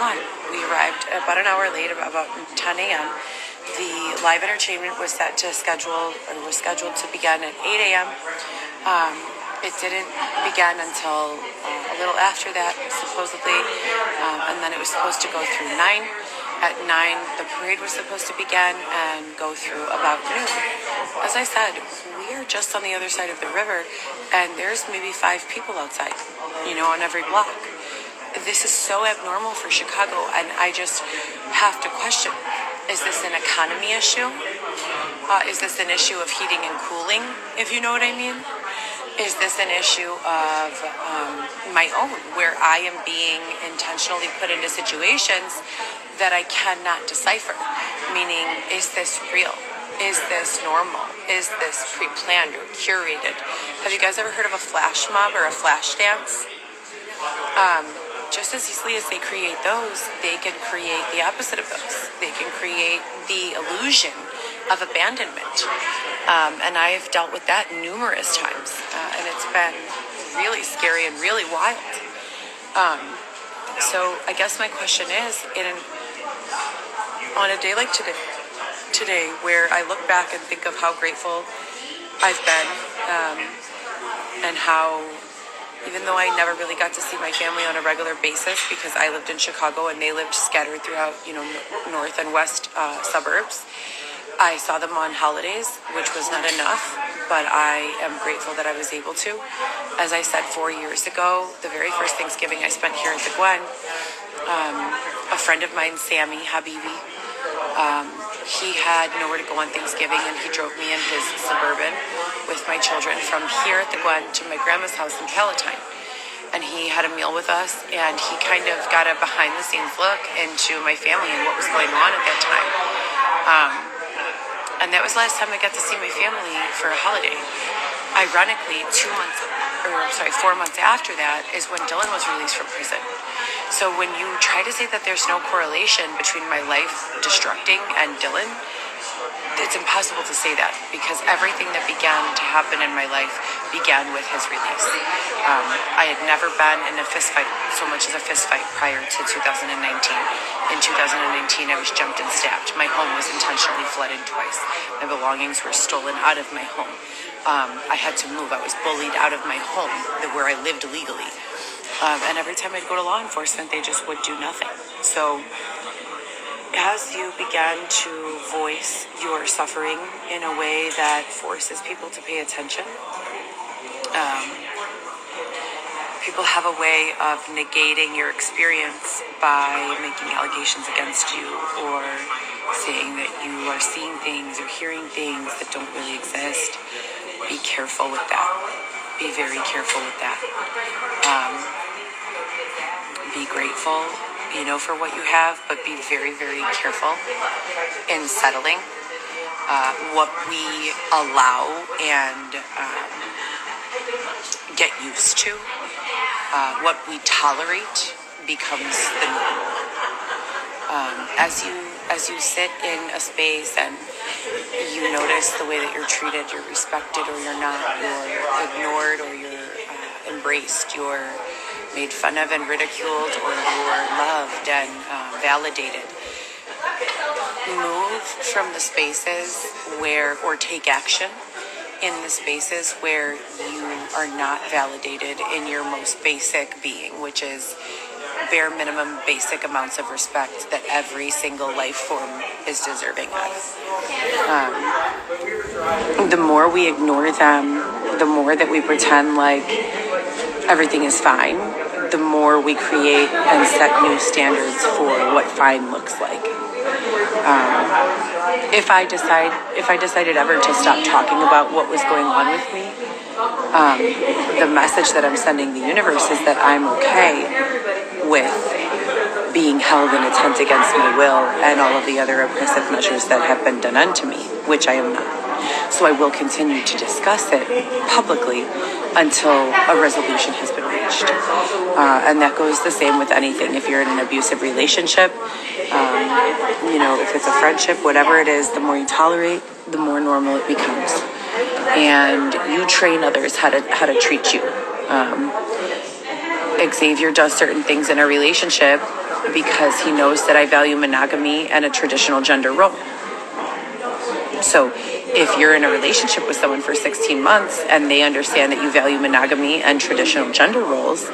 on. We arrived about an hour late, about 10 a.m. The live entertainment was scheduled to begin at 8 a.m. It didn't begin until a little after that, supposedly, and then it was supposed to go through 9. At 9, the parade was supposed to begin and go through about noon. As I said, we are just on the other side of the river, and there's maybe 5 people outside, on every block. This is so abnormal for Chicago, and I just have to question, is this an economy issue? Is this an issue of heating and cooling, if you know what I mean? Is this an issue of my own, where I am being intentionally put into situations that I cannot decipher? Meaning, is this real? Is this normal? Is this pre-planned or curated? Have you guys ever heard of a flash mob or a flash dance? Just as easily as they create those, they can create the opposite of those. They can create the illusion of abandonment. And I've dealt with that numerous times. And it's been really scary and really wild. So I guess my question is, on a day like today, where I look back and think of how grateful I've been, and how, even though I never really got to see my family on a regular basis because I lived in Chicago and they lived scattered throughout, north and west suburbs, I saw them on holidays, which was not enough, but I am grateful that I was able to. As I said 4 years ago, the very first Thanksgiving I spent here at the Gwen, a friend of mine, Sammy Habibi, he had nowhere to go on Thanksgiving, and he drove me in his Suburban with my children from here at the Gwen to my grandma's house in Palatine. And he had a meal with us, and he kind of got a behind-the-scenes look into my family and what was going on at that time. And that was the last time I got to see my family for a holiday. Ironically, 4 months after that is when Dylan was released from prison. So when you try to say that there's no correlation between my life destructing and Dylan, it's impossible to say that, because everything that began to happen in my life began with his release. I had never been in a fist fight, so much as a fist fight, prior to 2019. In 2019, I was jumped and stabbed. My home was intentionally flooded twice. My belongings were stolen out of my home. I had to move. I was bullied out of my home, where I lived legally. And every time I'd go to law enforcement, they just would do nothing. So as you began to voice your suffering in a way that forces people to pay attention, people have a way of negating your experience by making allegations against you, or saying that you are seeing things or hearing things that don't really exist. Be careful with that. Be very careful with that. Be grateful, for what you have, but be very, very careful in settling what we allow and get used to. What we tolerate becomes the normal. As you sit in a space and you notice the way that you're treated, you're respected or you're not, you're ignored or you're embraced, you're made fun of and ridiculed, or you're loved and validated. Move from the spaces or take action in the spaces where you are not validated in your most basic being, which is bare minimum basic amounts of respect that every single life form is deserving of. The more we ignore them, the more that we pretend like everything is fine, the more we create and set new standards for what fine looks like. If I decided ever to stop talking about what was going on with me, the message that I'm sending the universe is that I'm okay with being held in a tent against my will and all of the other oppressive measures that have been done unto me, which I am not. So I will continue to discuss it publicly until a resolution has been reached. And that goes the same with anything. If you're in an abusive relationship, if it's a friendship, whatever it is, the more you tolerate, the more normal it becomes. And you train others how to treat you. Xavier does certain things in a relationship because he knows that I value monogamy and a traditional gender role. So if you're in a relationship with someone for 16 months and they understand that you value monogamy and traditional gender roles,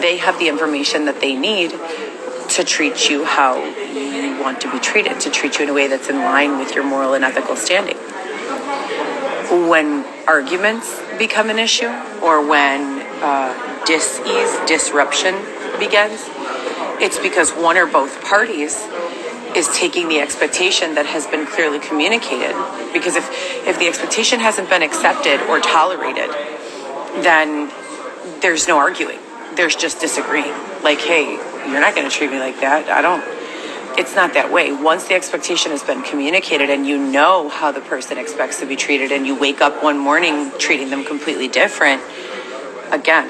they have the information that they need to treat you how you want to be treated, to treat you in a way that's in line with your moral and ethical standing. When arguments become an issue, or when disruption begins, it's because one or both parties is taking the expectation that has been clearly communicated. Because if the expectation hasn't been accepted or tolerated, then there's no arguing. There's just disagreeing. Like, hey, you're not going to treat me like that. It's not that way. Once the expectation has been communicated and you know how the person expects to be treated, and you wake up one morning treating them completely different, again,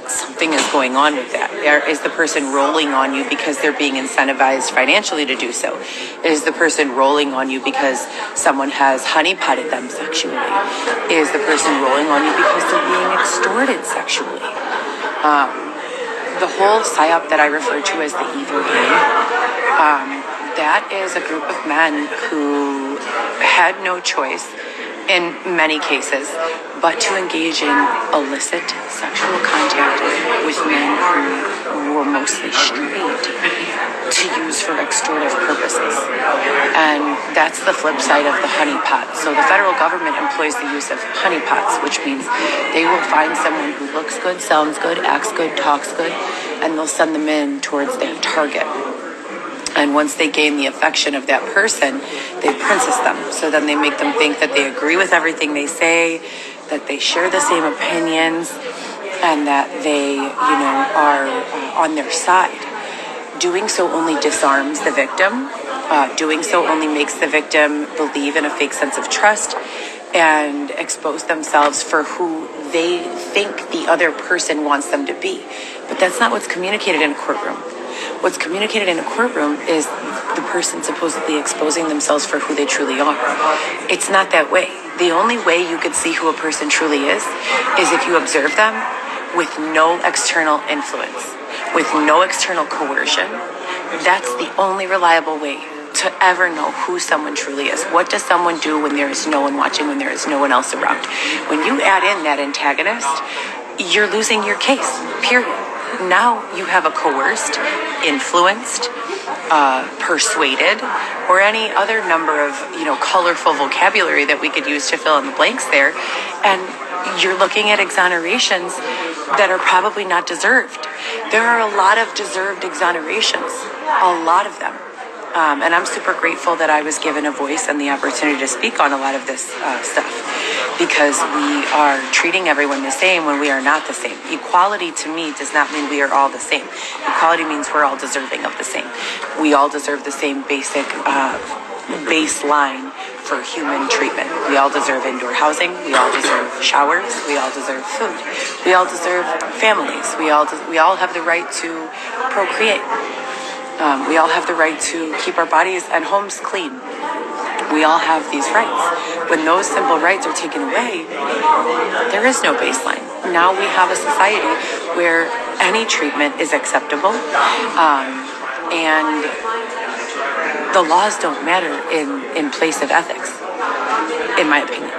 something is going on with that. Is the person rolling on you because they're being incentivized financially to do so? Is the person rolling on you because someone has honeypotted them sexually? Is the person rolling on you because they're being extorted sexually? The whole psyop that I refer to as the evil game, that is a group of men who had no choice in many cases but to engage in illicit sexual contact with men who were mostly straight, to use for extortive purposes. And that's the flip side of the honeypot. So the federal government employs the use of honeypots, which means they will find someone who looks good, sounds good, acts good, talks good, and they'll send them in towards their target. And once they gain the affection of that person, they princess them. So then they make them think that they agree with everything they say, that they share the same opinions, and that they, are on their side. Doing so only disarms the victim. Doing so only makes the victim believe in a fake sense of trust and expose themselves for who they think the other person wants them to be. But that's not what's communicated in a courtroom. What's communicated in a courtroom is the person supposedly exposing themselves for who they truly are. It's not that way. The only way you could see who a person truly is if you observe them with no external influence, with no external coercion. That's the only reliable way to ever know who someone truly is. What does someone do when there is no one watching, when there is no one else around? When you add in that antagonist, you're losing your case, period. Now you have a coerced, influenced, persuaded, or any other number of, colorful vocabulary that we could use to fill in the blanks there. And you're looking at exonerations that are probably not deserved. There are a lot of deserved exonerations, a lot of them. And I'm super grateful that I was given a voice and the opportunity to speak on a lot of this stuff, because we are treating everyone the same when we are not the same. Equality to me does not mean we are all the same. Equality means we're all deserving of the same. We all deserve the same basic baseline for human treatment. We all deserve indoor housing. We all deserve showers. We all deserve food. We all deserve families. We all have the right to procreate. We all have the right to keep our bodies and homes clean. We all have these rights. When those simple rights are taken away, there is no baseline. Now we have a society where any treatment is acceptable, and the laws don't matter in place of ethics, in my opinion.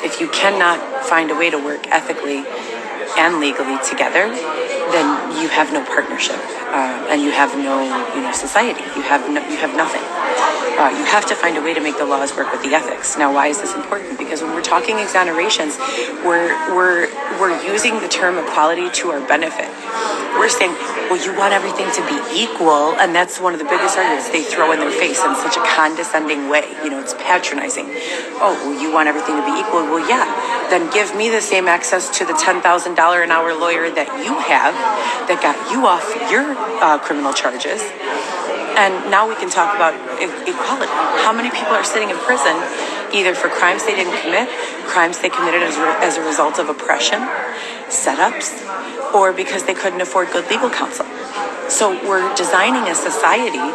If you cannot find a way to work ethically and legally together, then you have no partnership, and you have no, society. You have nothing. You have to find a way to make the laws work with the ethics. Now, why is this important? Because when we're talking exonerations, we're using the term equality to our benefit. We're saying, well, you want everything to be equal, and that's one of the biggest arguments they throw in their face in such a condescending way. It's patronizing. Oh, well, you want everything to be equal? Well, yeah. Then give me the same access to the $10,000 an hour lawyer that you have, that got you off your criminal charges. And now we can talk about equality. How many people are sitting in prison either for crimes they didn't commit, crimes they committed as a result of oppression, setups, or because they couldn't afford good legal counsel? So we're designing a society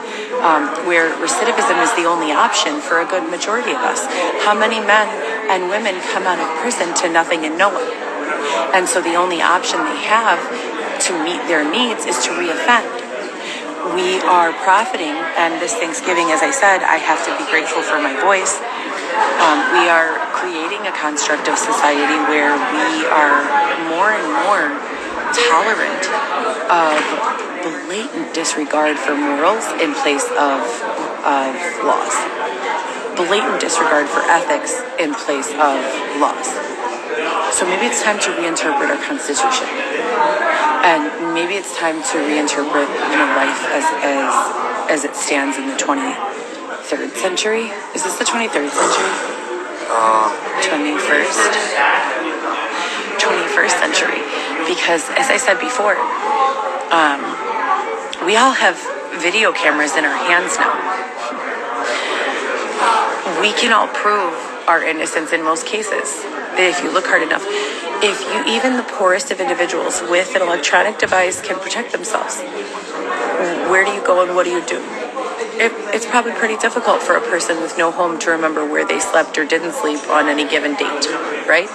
where recidivism is the only option for a good majority of us. How many men and women come out of prison to nothing and no one? And so the only option they have to meet their needs is to reoffend. We are profiting, and this Thanksgiving, as I said, I have to be grateful for my voice. We are creating a construct of society where we are more and more tolerant of blatant disregard for morals in place of laws. Blatant disregard for ethics in place of laws. So maybe it's time to reinterpret our Constitution. And maybe it's time to reinterpret, life as it stands in the 23rd century. Is this the 23rd century? 21st century. Because, as I said before, we all have video cameras in our hands now. We can all prove our innocence in most cases, if you look hard enough. Even the poorest of individuals with an electronic device can protect themselves. Where do you go and what do you do? It's probably pretty difficult for a person with no home to remember where they slept or didn't sleep on any given date, right?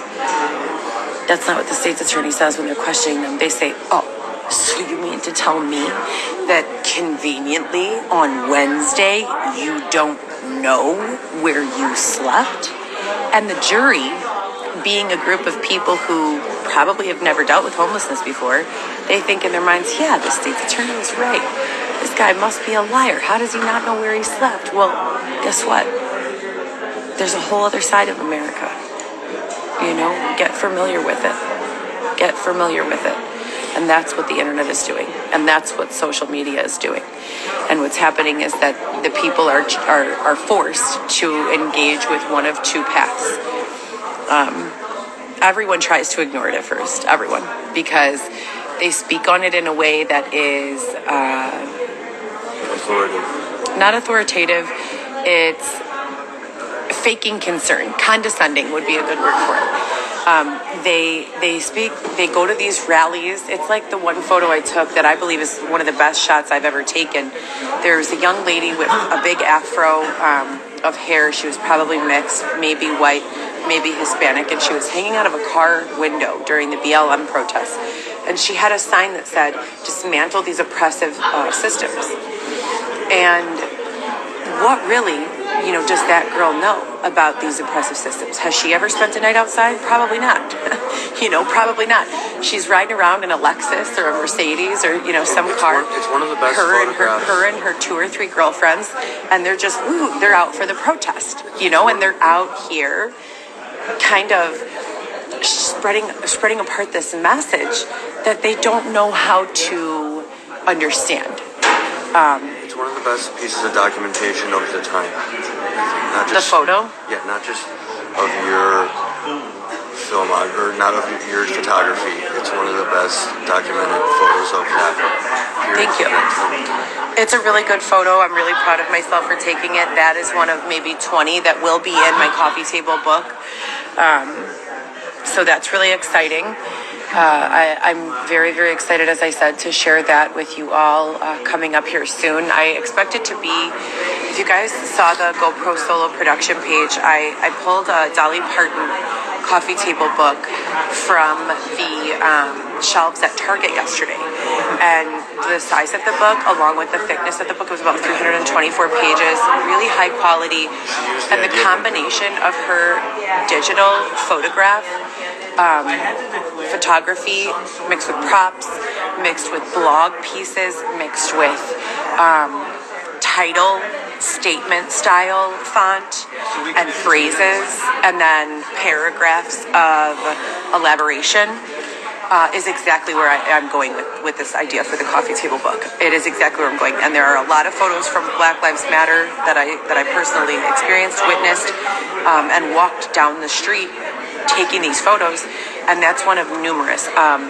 That's not what the state's attorney says when they're questioning them. They say, oh, so you mean to tell me that conveniently on Wednesday you don't know where you slept? And the jury, being a group of people who probably have never dealt with homelessness before, they think in their minds, yeah, the state's attorney was right. This guy must be a liar. How does he not know where he slept? Well, guess what? There's a whole other side of America. Get familiar with it. Get familiar with it. And that's what the internet is doing. And that's what social media is doing. And what's happening is that the people are forced to engage with one of two paths. Everyone tries to ignore it at first. Everyone. Because they speak on it in a way that is not authoritative. It's faking concern. Condescending would be a good word for it. They go to these rallies. It's like the one photo I took that I believe is one of the best shots I've ever taken. There's a young lady with a big afro of hair. She was probably mixed, maybe white, maybe Hispanic, and she was hanging out of a car window during the BLM protests. And she had a sign that said, dismantle these oppressive systems. And what really, does that girl know about these oppressive systems? Has she ever spent a night outside? Probably not. Probably not. She's riding around in a Lexus or a Mercedes or, some car. It's one of the best her photographs. and her 2 or 3 girlfriends, and they're just, they're out for the protest, and they're out here kind of spreading apart this message that they don't know how to understand. It's one of the best pieces of documentation of the time. Not just, the photo? Yeah, not just of your film, or not of your photography. It's one of the best documented photos of that period. Thank you. It's a really good photo. I'm really proud of myself for taking it. That is one of maybe 20 that will be in my coffee table book. So that's really exciting. I'm very, very excited, as I said, to share that with you all coming up here soon. I expect it to be, if you guys saw the GoPro solo production page, I pulled a Dolly Parton coffee table book from the shelves at Target yesterday. And the size of the book, along with the thickness of the book, was about 324 pages, really high quality. And the combination of her digital photograph, photography mixed with props, mixed with blog pieces, mixed with title statement style font and phrases, and then paragraphs of elaboration is exactly where I'm going with this idea for the coffee table book. It is exactly where I'm going, and there are a lot of photos from Black Lives Matter that I personally experienced, witnessed, and walked down the street taking these photos, and that's one of numerous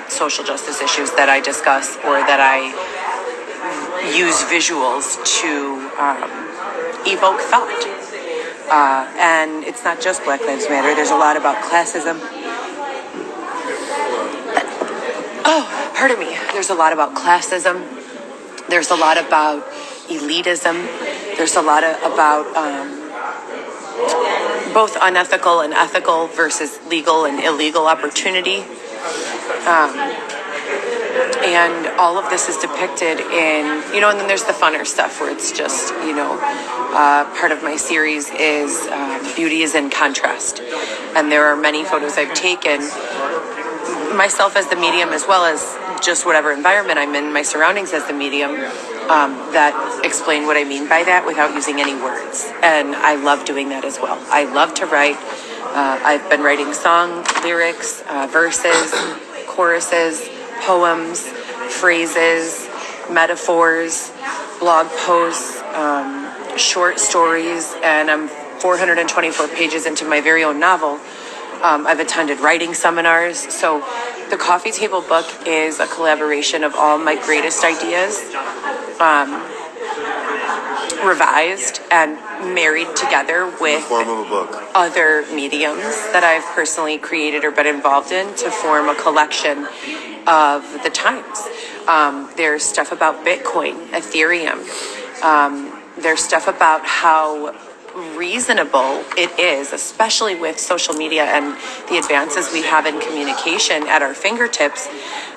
social justice issues that I discuss or that I use visuals to evoke thought. And it's not just Black Lives Matter. There's a lot about classism. Pardon me. There's a lot about classism. There's a lot about elitism. There's a lot about both unethical and ethical versus legal and illegal opportunity. And all of this is depicted in, you know, and then there's the funner stuff where it's just, you know, part of my series is beauty is in contrast. And there are many photos I've taken, myself as the medium as well as just whatever environment I'm in, my surroundings as the medium, that explain what I mean by that without using any words. And I love doing that as well. I love to write. I've been writing song, lyrics, verses, choruses, poems, phrases, metaphors, blog posts, short stories, and I'm 424 pages into my very own novel. I've attended writing seminars. So the Coffee Table book is a collaboration of all my greatest ideas, revised and married together with form of a book. Other mediums that I've personally created or been involved in to form a collection of the times. There's stuff about Bitcoin, Ethereum. There's stuff about how reasonable it is, especially with social media and the advances we have in communication at our fingertips,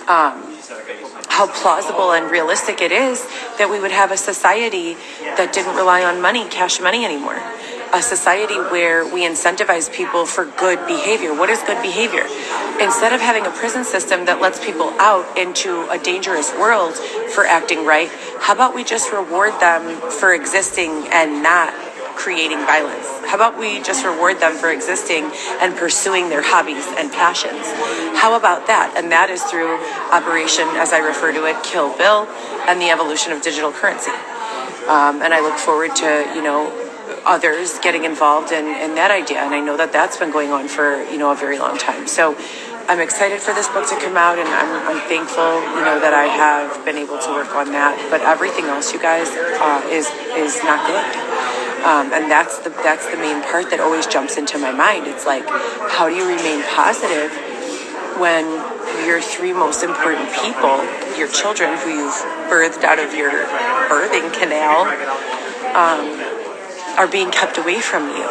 how plausible and realistic it is that we would have a society that didn't rely on money, cash money anymore. A society where we incentivize people for good behavior. What is good behavior? Instead of having a prison system that lets people out into a dangerous world for acting right, how about we just reward them for existing and not creating violence? How about we just reward them for existing and pursuing their hobbies and passions? How about that? And that is through Operation, as I refer to it, Kill Bill, and the evolution of digital currency. And I look forward to, you know, others getting involved in that idea. And I know that that's been going on for, you know, a very long time. So I'm excited for this book to come out, and I'm thankful, you know, that I have been able to work on that. But everything else, you guys, is not good. And that's the main part that always jumps into my mind. It's like, how do you remain positive when your three most important people, your children who you've birthed out of your birthing canal, are being kept away from you?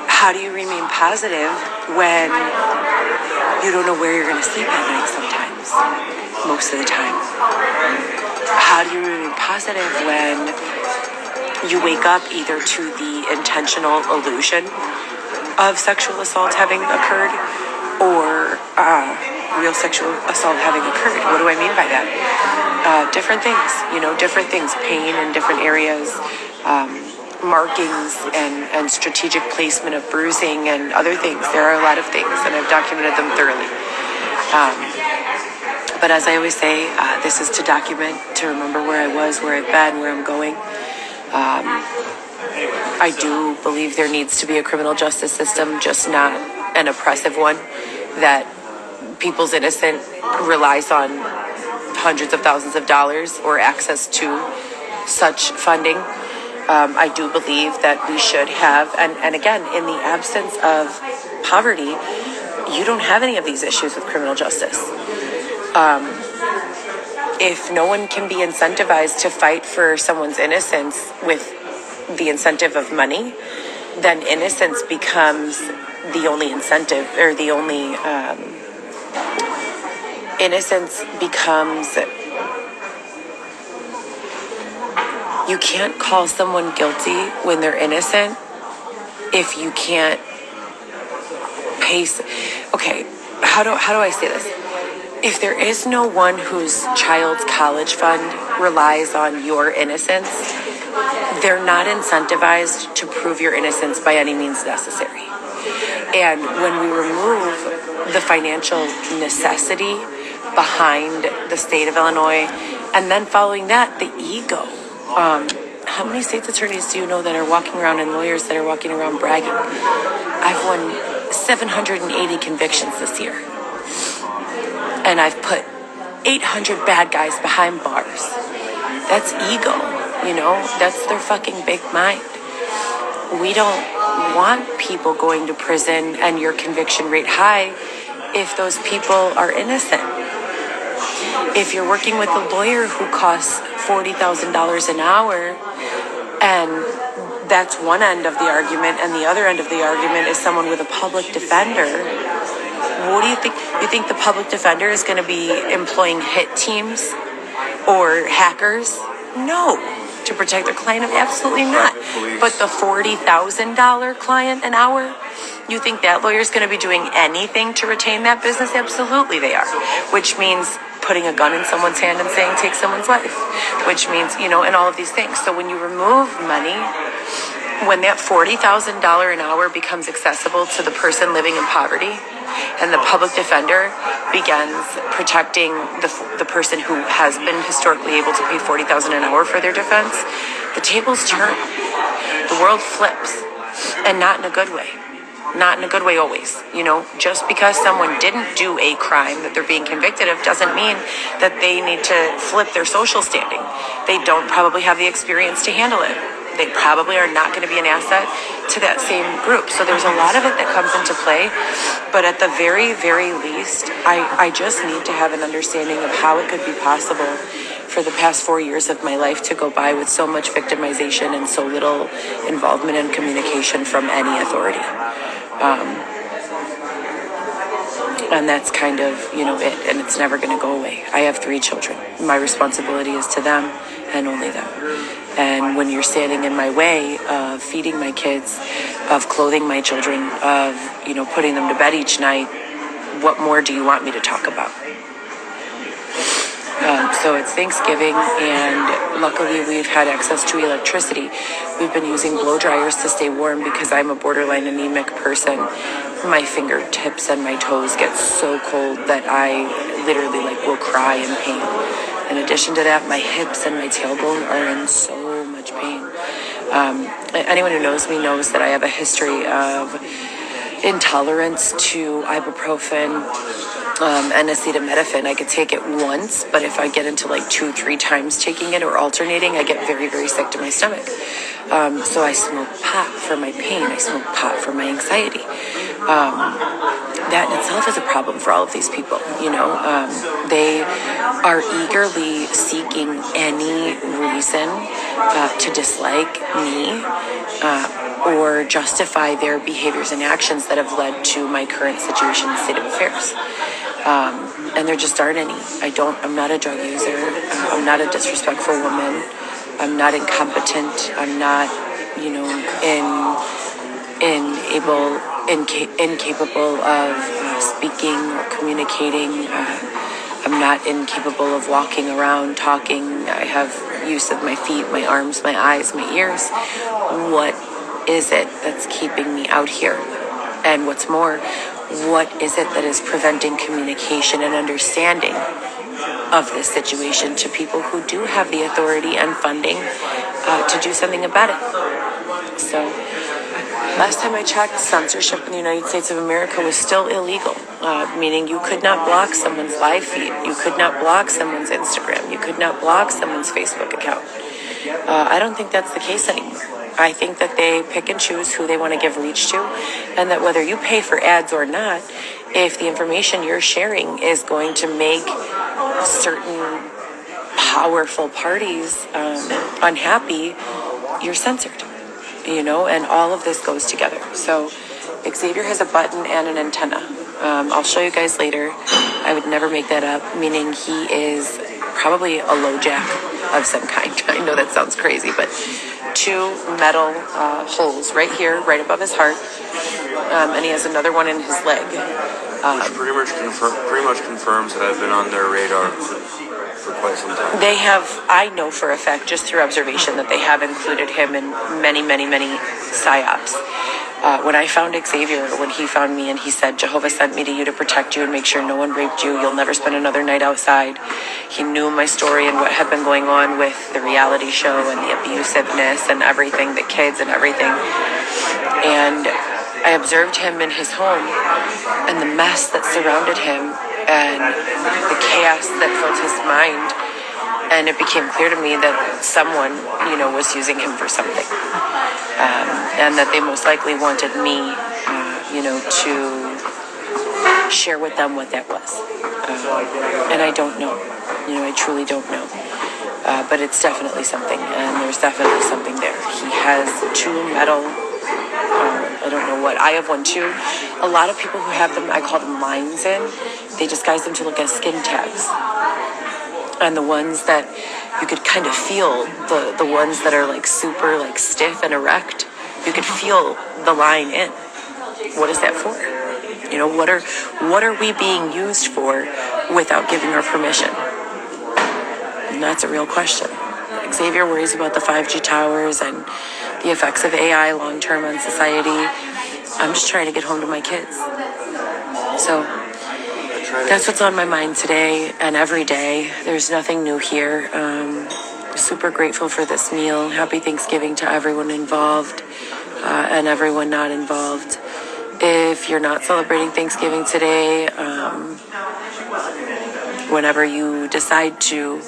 How do you remain positive when you don't know where you're going to sleep at night sometimes, most of the time? How do you remain positive when you wake up either to the intentional illusion of sexual assault having occurred or real sexual assault having occurred? What do I mean by that? Different things, you know, different things, pain in different areas, markings and strategic placement of bruising and other things. There are a lot of things, and I've documented them thoroughly. But as I always say, this is to document, to remember where I was, where I've been, where I'm going. I do believe there needs to be a criminal justice system, just not an oppressive one that people's innocent relies on hundreds of thousands of dollars or access to such funding. I do believe that we should have, and again, in the absence of poverty, you don't have any of these issues with criminal justice. If no one can be incentivized to fight for someone's innocence with the incentive of money, then innocence becomes the only incentive, or the only, innocence becomes, you can't call someone guilty when they're innocent if you can't pay. Okay, how do I say this? If there is no one whose child's college fund relies on your innocence, they're not incentivized to prove your innocence by any means necessary. And when we remove the financial necessity behind the state of Illinois, and then following that, the ego. How many state's attorneys do you know that are walking around, and lawyers that are walking around bragging? I've won 780 convictions this year. And I've put 800 bad guys behind bars. That's ego, you know? That's their fucking big mind. We don't want people going to prison and your conviction rate high if those people are innocent. If you're working with a lawyer who costs $40,000 an hour, and that's one end of the argument, and the other end of the argument is someone with a public defender what do you think? You think the public defender is going to be employing hit teams or hackers? No. To protect their client? Absolutely not. But the $40,000 client an hour, you think that lawyer is going to be doing anything to retain that business? Absolutely they are. Which means putting a gun in someone's hand and saying take someone's life. Which means, and all of these things. So when you remove money, when that $40,000 an hour becomes accessible to the person living in poverty, and the public defender begins protecting the person who has been historically able to pay $40,000 an hour for their defense, the tables turn. The world flips, and not in a good way. Not in a good way always. Just because someone didn't do a crime that they're being convicted of doesn't mean that they need to flip their social standing. They don't probably have the experience to handle it. They probably are not going to be an asset to that same group. So there's a lot of it that comes into play. But at the very, very least, I just need to have an understanding of how it could be possible for the past 4 years of my life to go by with so much victimization and so little involvement and communication from any authority. And that's kind of, it. And it's never going to go away. I have 3 children. My responsibility is to them and only them. And when you're standing in my way of feeding my kids, of clothing my children, of, putting them to bed each night, what more do you want me to talk about? So it's Thanksgiving, and luckily we've had access to electricity. We've been using blow dryers to stay warm because I'm a borderline anemic person. My fingertips and my toes get so cold that I literally will cry in pain. In addition to that, my hips and my tailbone are in so much pain. Anyone who knows me knows that I have a history of intolerance to ibuprofen and acetaminophen. I could take it once, but if I get into 2-3 times taking it or alternating, I get very, very sick to my stomach. So I smoke pot for my pain. I smoke pot for my anxiety. That in itself is a problem for all of these people. They are eagerly seeking any reason to dislike me or justify their behaviors and actions that have led to my current situation and state of affairs. And there just aren't any. I'm not a drug user. I'm not a disrespectful woman. I'm not incompetent. I'm not, incapable of speaking or communicating. I'm not incapable of walking around, talking. I have use of my feet, my arms, my eyes, my ears. What is it that's keeping me out here? And what's more, what is it that is preventing communication and understanding of this situation to people who do have the authority and funding to do something about it? So last time I checked, censorship in the United States of America was still illegal, meaning you could not block someone's live feed, you could not block someone's Instagram, you could not block someone's Facebook account. I don't think that's the case anymore. I think that they pick and choose who they want to give reach to, and that whether you pay for ads or not, if the information you're sharing is going to make certain powerful parties unhappy, you're censored, and all of this goes together. So Xavier has a button and an antenna. I'll show you guys later. I would never make that up, meaning he is probably a low jack of some kind. I know that sounds crazy, but 2 metal holes right here, right above his heart, and he has another one in his leg. Which pretty much confirms that I've been on their radar for quite some time. They have, I know for a fact, just through observation, that they have included him in many, many, many psyops. When I found Xavier, when he found me and he said, Jehovah sent me to you to protect you and make sure no one raped you, you'll never spend another night outside. He knew my story and what had been going on with the reality show and the abusiveness and everything, the kids and everything. And I observed him in his home and the mess that surrounded him and the chaos that filled his mind. And it became clear to me that someone, was using him for something. And that they most likely wanted me, to share with them what that was. And I don't know. I truly don't know. But it's definitely something, and there's definitely something there. He has 2 metal I don't know what. I have one too. A lot of people who have them, I call them lines in. They disguise them to look as skin tags. And the ones that you could kind of feel, the ones that are like super like stiff and erect, you could feel the line in. What is that for? You know, what are we being used for without giving our permission? And that's a real question. Xavier worries about the 5G towers and the effects of AI long-term on society. I'm just trying to get home to my kids. So that's what's on my mind today and every day. There's nothing new here. Super grateful for this meal. Happy Thanksgiving to everyone involved and everyone not involved. If you're not celebrating Thanksgiving today, whenever you decide to,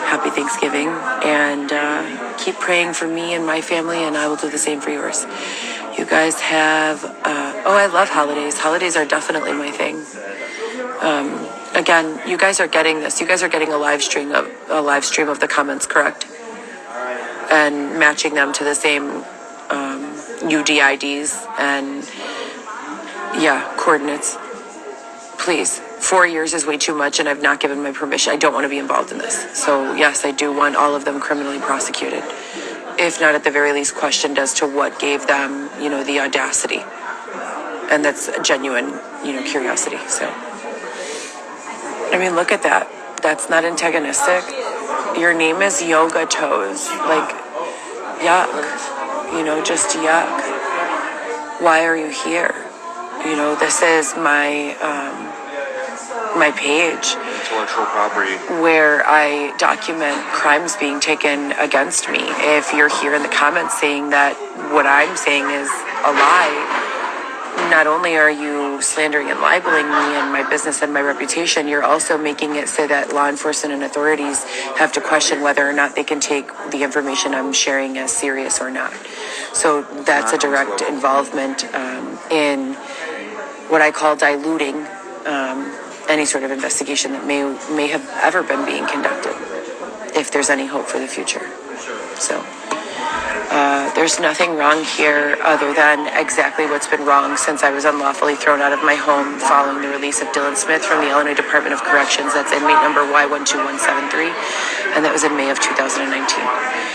happy Thanksgiving, and keep praying for me and my family, and I will do the same for yours. You guys have, I love holidays. Holidays are definitely my thing. Again, you guys are getting this. You guys are getting a live stream of the comments, correct? And matching them to the same UDIDs and coordinates. Please. 4 years is way too much, and I've not given my permission. I don't want to be involved in this. So yes, I do want all of them criminally prosecuted, if not at the very least questioned as to what gave them, the audacity. And that's a genuine, curiosity. So, I mean, look at that. That's not antagonistic. Your name is Yoga Toes. Like, yuck. Just yuck. Why are you here? This is my page, Intellectual property, where I document crimes being taken against me. If you're here in the comments saying that what I'm saying is a lie, not only are you slandering and libeling me and my business and my reputation, you're also making it so that law enforcement and authorities have to question whether or not they can take the information I'm sharing as serious or not. So that's a direct involvement in what I call diluting any sort of investigation that may have ever been being conducted, if there's any hope for the future. So there's nothing wrong here other than exactly what's been wrong since I was unlawfully thrown out of my home following the release of Dylan Smith from the Illinois Department of Corrections. That's inmate number Y12173, and that was in May of 2019.